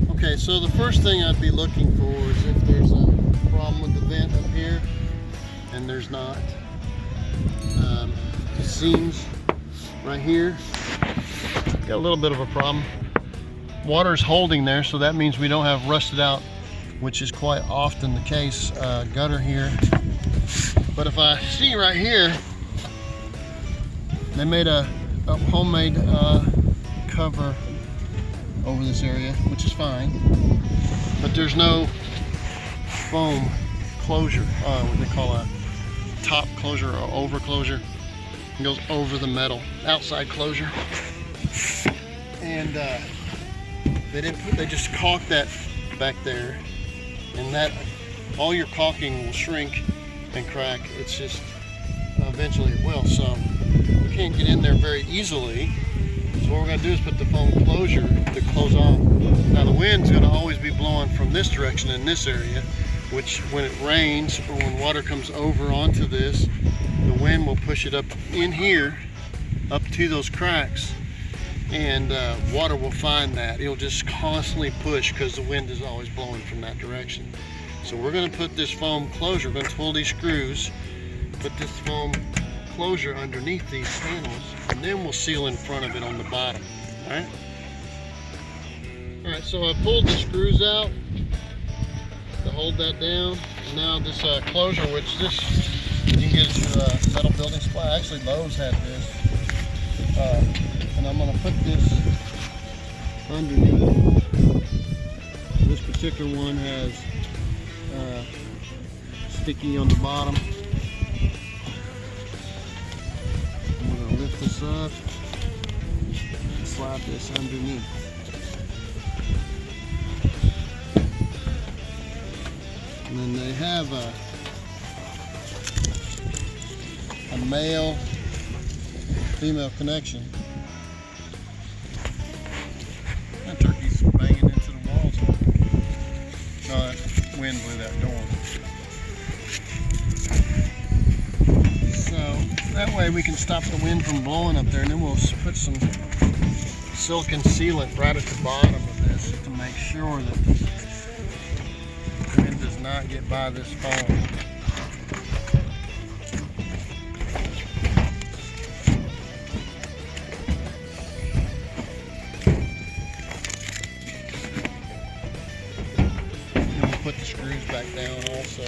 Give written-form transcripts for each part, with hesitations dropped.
Okay, so the first thing I'd be looking for is if there's a problem with the vent up here, and there's not. The seams right here got a little bit of a problem. Water's holding there, so that means we don't have rusted out, which is quite often the case, gutter here. But if I see right here, they made a homemade cover over this area, which is fine, but there's no foam closure, what they call a top closure or over closure. It goes over the metal outside closure, and they just caulked that back there, and that all your caulking will shrink and crack. It's just eventually it will, so we can't get in there very easily. So what we're going to do is put the foam closure to close off. Now the wind's going to always be blowing from this direction in this area, which when it rains or when water comes over onto this, the wind will push it up in here, up to those cracks, and water will find that. It'll just constantly push because the wind is always blowing from that direction. So we're going to put this foam closure, we're going to pull these screws, put this foam closure underneath these panels, and then we'll seal in front of it on the bottom. Alright? Alright, so I pulled the screws out to hold that down. And now this closure, which this you can get at your metal building supply. Actually, Lowe's had this. And I'm going to put this underneath. This particular one has sticky on the bottom. I'm going to lift this up and slide this underneath. And then they have a male female connection. That turkey's banging into the walls. No, that wind blew that door. So that way we can stop the wind from blowing up there, and then we'll put some silicone sealant right at the bottom of this to make sure that the wind does not get by this foam. Put the screws back down also.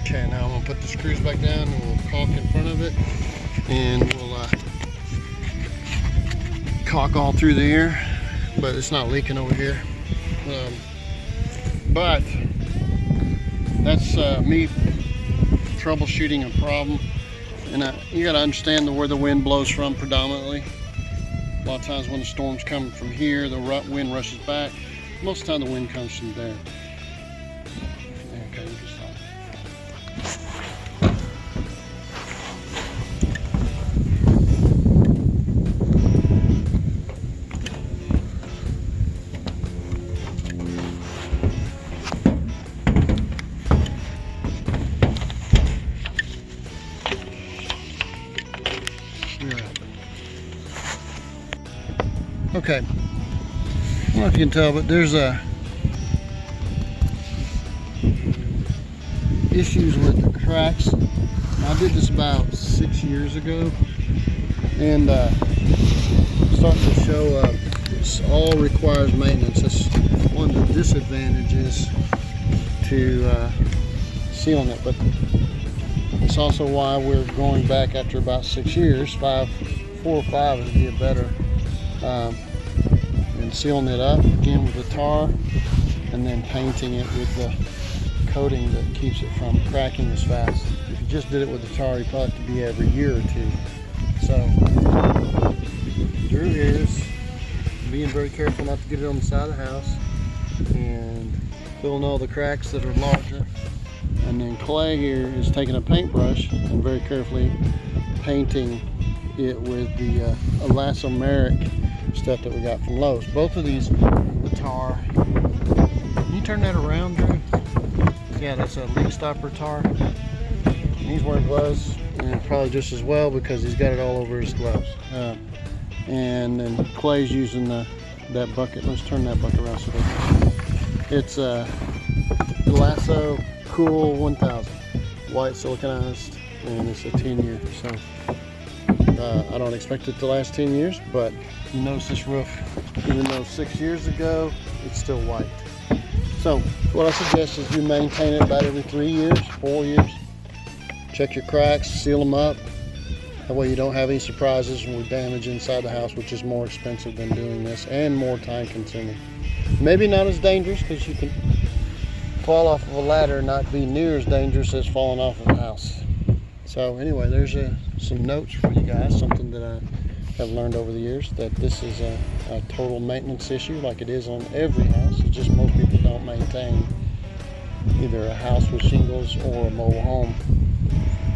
Okay, now I'm going to put the screws back down, and we'll caulk in front of it, and we'll caulk all through there, but it's not leaking over here. But that's me troubleshooting a problem, and you got to understand where the wind blows from predominantly. A lot of times when the storm's coming from here, the wind rushes back. Most of the time the wind comes from there. Okay, you can stop. Okay, I don't know if you can tell, but there's issues with the cracks. I did this about 6 years ago, and starting to show up. This all requires maintenance. That's one of the disadvantages to sealing it, but it's also why we're going back after about 6 years. 4 or 5 would be a better, and sealing it up again with the tar, and then painting it with the coating that keeps it from cracking as fast. If you just did it with the tar, you'd probably have to be every year or 2. So Drew here is being very careful not to get it on the side of the house and filling all the cracks that are larger. And then Clay here is taking a paintbrush and very carefully painting it with the elastomeric stuff that we got from Lowe's. Both of these, the tar. Can you turn that around, Drew? Yeah, that's a leak stopper tar. And he's wearing gloves, and probably just as well because he's got it all over his gloves. And then Clay's using that bucket. Let's turn that bucket around so it's the Lasso Cool 1000, white siliconized, and it's a 10-year. So I don't expect it to last 10 years, but you notice this roof, even though 6 years ago, it's still white. So what I suggest is you maintain it about every 3 years, 4 years. Check your cracks, seal them up. That way you don't have any surprises with damage inside the house, which is more expensive than doing this and more time consuming. Maybe not as dangerous, because you can fall off of a ladder and not be near as dangerous as falling off of a house. So anyway, there's some notes for you guys, something that I have learned over the years, that this is a total maintenance issue like it is on every house. It's just most people don't maintain either a house with shingles or a mobile home.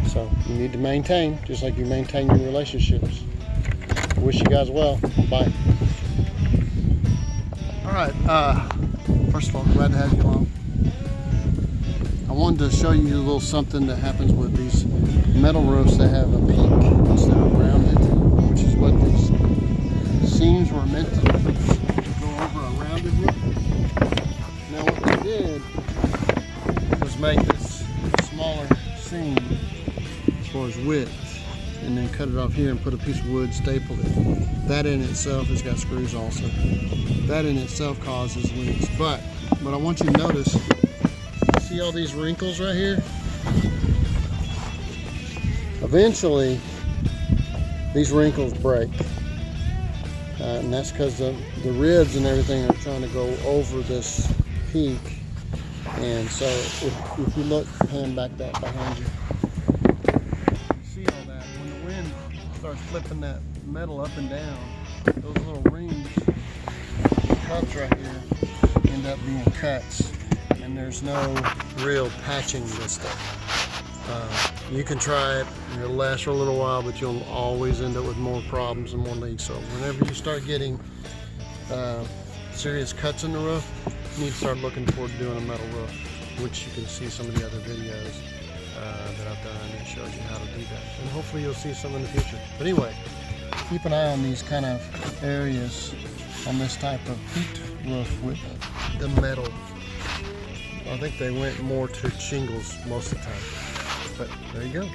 So you need to maintain, just like you maintain your relationships. I wish you guys well. Bye. All right, first of all, glad to have you on. I wanted to show you a little something that happens with these metal roofs that have a peak instead of rounded, which is what these seams were meant to go over a rounded roof. Now what they did was make this smaller seam as far as width, and then cut it off here and put a piece of wood, stapled it. That in itself has got screws also. That in itself causes leaks. But what I want you to notice, see all these wrinkles right here? Eventually, these wrinkles break. And that's because the ribs and everything are trying to go over this peak. And so if you look, hand back that behind you. See all that? When the wind starts flipping that metal up and down, those little rings, cuts right here, end up being cuts. And there's no real patching this stuff. You can try it, it'll last for a little while, but you'll always end up with more problems and more leaks. So whenever you start getting serious cuts in the roof, you need to start looking forward to doing a metal roof, which you can see some of the other videos that I've done that shows you how to do that. And hopefully you'll see some in the future. But anyway, keep an eye on these kind of areas on this type of peaked roof with the metal. I think they went more to shingles most of the time. But there you go.